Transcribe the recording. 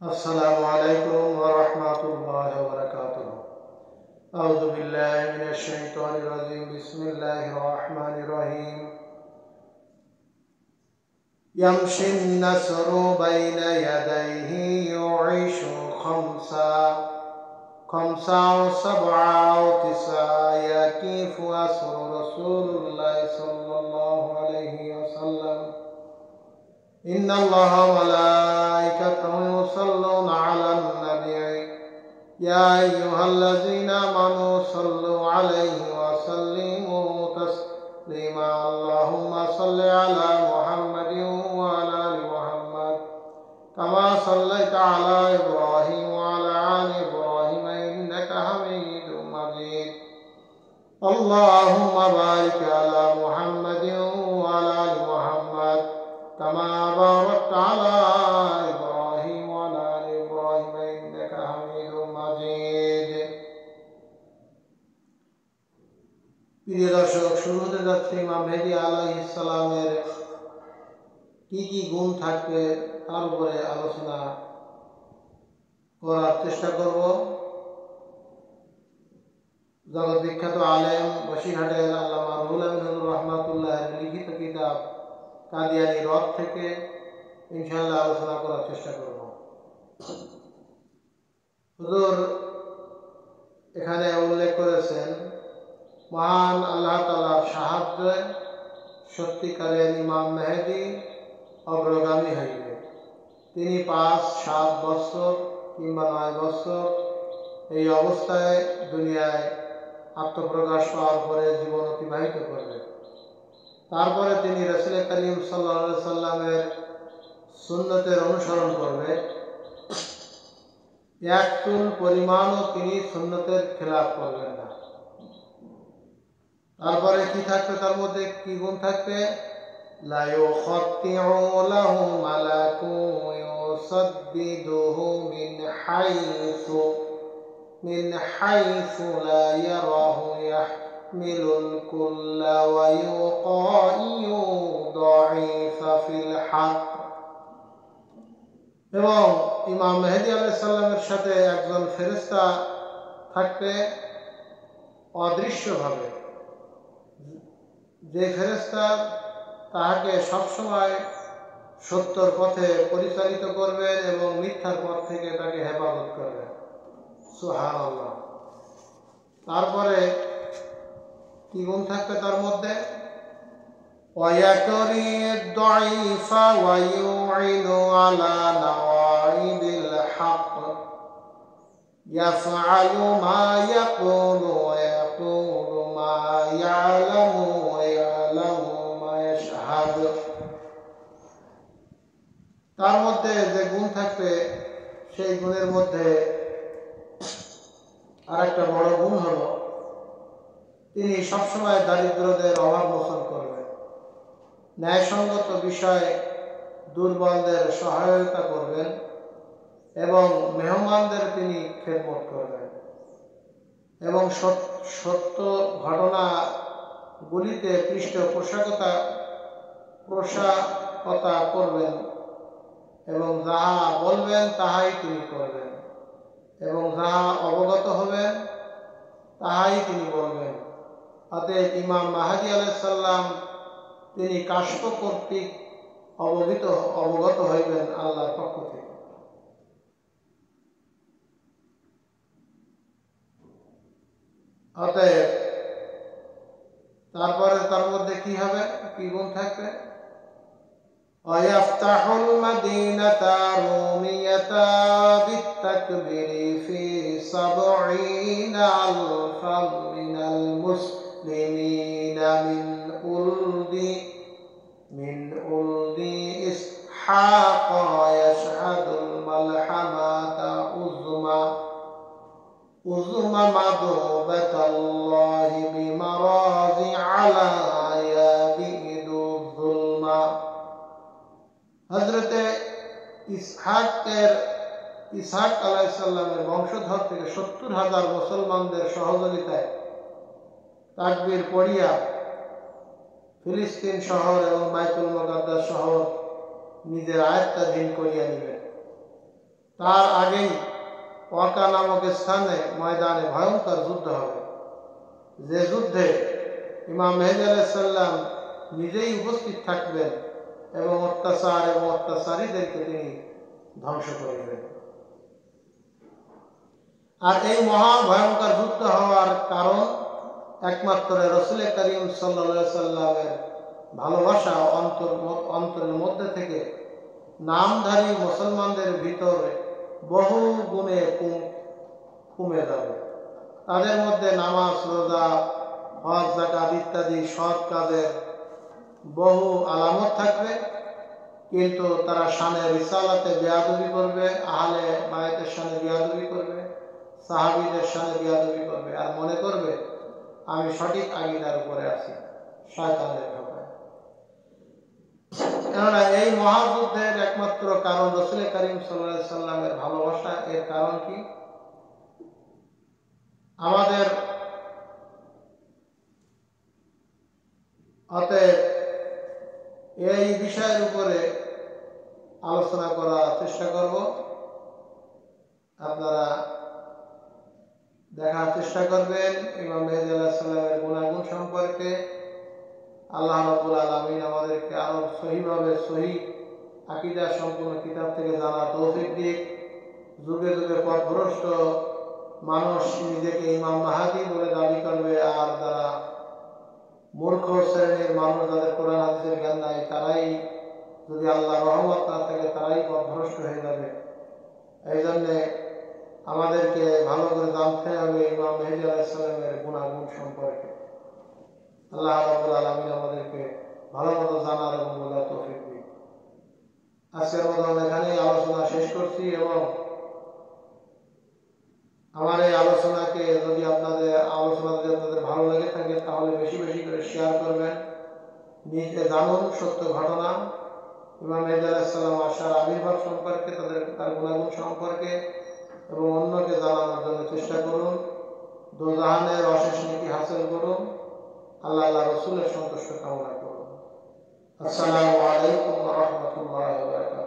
السلام عليكم ورحمة الله وبركاته. أعوذ بالله من الشيطان الرجيم. بسم الله الرحمن الرحيم. يمشي النسر بين يديه يعيش خمسا وسبعا وتسعا يكيف أسر رسول الله صلى الله عليه وسلم. إن الله وملائكته يصلون على النبي يا أيها الذين آمنوا صلوا عليه وسلموا تسليما. اللهم صل على محمد وعلى آل محمد كما صليت على إبراهيم وعلى آل إبراهيم إنك حميد مجيد. اللهم بارك على محمد وعلى آل محمد كما باركت على إبراهيم وعلى آل إبراهيم إنك حميد مجيد. প্রিয় দর্শক, শুরু হতে যাচ্ছে ইমাম মেহদী আলাইহিস সালামের কি কি গুণ থাকবে তার উপরে আলোচনা করার চেষ্টা করব। জগৎ বিখ্যাত আলেম বসিরহাটের আল্লামা রুহুল আমিন রহমাতুল্লাহের লিখিত কিতাব কাদিয়ানী রদ থেকে ইনশাআল্লাহ আলোচনা করার চেষ্টা করব। হুজুর এখানে উল্লেখ করেছেন, মহান আল্লাহ তাআলার সাহায্যে সত্যিকারের ইমাম মেহেদী অগ্রগামী হইবে। তিনি 5-7 বছর কিংবা 9 বছর এই অবস্থায় দুনিয়ায় আত্মপ্রকাশ পাওয়ার পরে জীবন অতিবাহিত করবেন। তারপরে তিনি রাসূল করিম সাল্লাল্লাহু আলাইহি সাল্লামের সুন্নতের অনুসরণ করবে। এক চুল পরিমাণও তিনি সুন্নতের খেলাফ করবেন না। তারপরে কি থাকবে, তার মধ্যে কি গুণ থাকবে? লা ইউখাত্তিউ লাহু মালাকুন ইউসাদ্দিদুহু মিন হাইসু লা ইয়ারাহু মিলুল কুল্লা ওয়া ইউকাইয়ু দাঈফা ফিল হক। এবং ইমাম মেহেদী আলাইহিস সালামের সাথে একজন ফেরেশতা থাকবে অদৃশ্যভাবে, যে ফেরেশতা তাহাকে সবসময় সত্যর পথে পরিচালিত করবেন এবং মিথ্যার পথ থেকে তাকে হেফাজত করবেন। সুবহানাল্লাহ। তারপরে কি গুণ থাকবে তার মধ্যে? ওয়ায়াকরি দাঈফা ওয়া ইউইনু আলা নাওয়াইবিল হক ইয়াফআলু মা ইয়াকুলু ওয়া ইয়াকুলু মা ইয়ালামু ওয়া ইয়ালামু মা ইয়াশহাদু। তার মধ্যে যে গুণ থাকবে সেই গুণের মধ্যে আরেকটা বড় গুণ হলো, তিনি সবসময় দারিদ্রদের অভাব মোচন করবেন, ন্যায়সঙ্গত বিষয়ে দুর্বলদের সহায়তা করবেন এবং মেহমানদের তিনি খেদমত করবেন এবং সত্য ঘটনাগুলিতে পৃষ্ঠপোষকতা করবেন এবং যাহা বলবেন তাহাই তিনি করবেন এবং যাহা অবগত হবেন তাহাই তিনি বলবেন। অতএব ইমাম মাহদী আলাইহিস সালাম তিনি কাশফ কর্তৃক অবগত হইবেন আল্লাহর পক্ষ থেকে। অতএব তারপরে তার মধ্যে কি হবে, কি গুণ থাকবে? ওয়াইফতাহুল মাদিনাতা রুমিয়াতা বিত্তাকবীরি ফি ৭০ আলফাম মিনাল মুসলিমিনা মিন উলদি ইসহাক ইয়াশহাদুল মালহামাতা উযমা মাদুবাতাল্লাহি বিমারাজি আলা ইয়াবিদুল যুলমা। হযরতে ইসহাক আলাইহিস সালামের বংশধর থেকে ৭০,০০০ মুসলমানদের সহযোগিতায় তাকবীর পড়িয়া ফিলিস্তিন শহর এবং বাইতুল মুকাদ্দাস শহর নিজের আয়ত্তাধীন করিয়া নেবেন। তার আগেই ওয়াকা নামক স্থানে ময়দানে ভয়ঙ্কর যুদ্ধ হবে, যে যুদ্ধে ইমাম মেহেদী আলাইহিস সালাম নিজেই উপস্থিত থাকবেন এবং অত্যাচার এবং অত্যাচারীদেরকে তিনি ধ্বংস করিবেন। আর এই মহা ভয়ঙ্কর যুদ্ধ হওয়ার কারণ একমাত্র রাসূল করিম সাল্লাল্লাহু আলাইহি সাল্লামের ভালোবাসা অন্তরের মধ্যে থেকে নামধারী মুসলমানদের ভিতরে বহু গুণে কমে যাবে। তাদের মধ্যে নামাজ, রোজা, হজ, যাকাত ইত্যাদি সৎ কাজের বহু আলামত থাকবে, কিন্তু তারা শানে রিসালাতে বেয়াদবি করবে, আহলে বায়তের শানে বেয়াদবি করবে, সাহাবীদের শানে বেয়াদবি করবে, আর মনে করবে আমি সঠিক আকীদার উপরে আছি, শয়তানের ধোঁকায়। কেননা এই মহাযুদ্ধের একমাত্র কারণ রাসূল করিম সাল্লাল্লাহু আলাইহি সাল্লামের ভালোবাসা। এর কারণ কি? আমাদের অতএব এই বিষয়ের উপরে আলোচনা করার চেষ্টা করব। আপনারা দেখার চেষ্টা করবেন ইমাম মেহেদী আলাইহিস সালামের গুণাগুণ সম্পর্কে। আল্লাহ রাব্বুল আলামিন আমাদেরকে আরো সহিভাবে সহি আকীদা সম্পূর্ণ কিতাব থেকে জানার তৌফিক দিক। যুগে যুগে পথভ্রষ্ট মানুষ নিজেকে ইমাম মাহদী বলে দাবি করবে, আর যারা মূর্খ শ্রেণীর মানুষ, যাদের কোরআন হাদিসের জ্ঞান নাই, তারাই যদি আল্লাহর রহমত না থাকে তারাই পথভ্রষ্ট হয়ে যাবে। এই জন্যে আমাদেরকে ভালো করে জানতে হবে ইমাম মেহেদী আলাইহিস সালামের গুণাগুণ সম্পর্কে। আল্লাহ রাব্বুল আলামিন আমাদেরকে ভালো মতো জানার এবং বোঝার তৌফিক দিন। আজকের মতো আমরা এখানেই আলোচনা শেষ করছি, এবং আমার এই আলোচনাকে যদি আপনাদের ভালো লেগে থাকে তাহলে বেশি বেশি করে শেয়ার করবেন। নিজে জানুন সত্য ঘটনা, ইমাম মেহেদী আলাইহিস সালাম আসার আবির্ভাব সম্পর্কে, তার গুণাগুণ সম্পর্কে, এবং অন্যকে জানানোর জন্য চেষ্টা করুন। দোজাহানের অশেষ নীতি হাসিল করুন। আল্লাহ রাসূলের সন্তুষ্ট কামনা করুন। আসসালামু আলাইকুম ওয়া রাহমাতুল্লাহি ওয়া বারাকাতুহু।